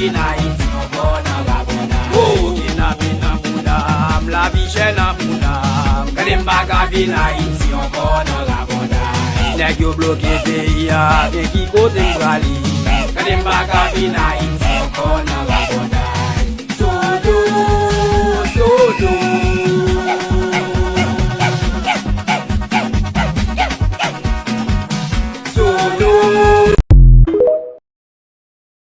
kabina iti obona gabona oh kina bina muna mla bishena muna kalimba kabina iti obona gabona ina gyo bloke de ya ke ki ko de brali kalimba kabina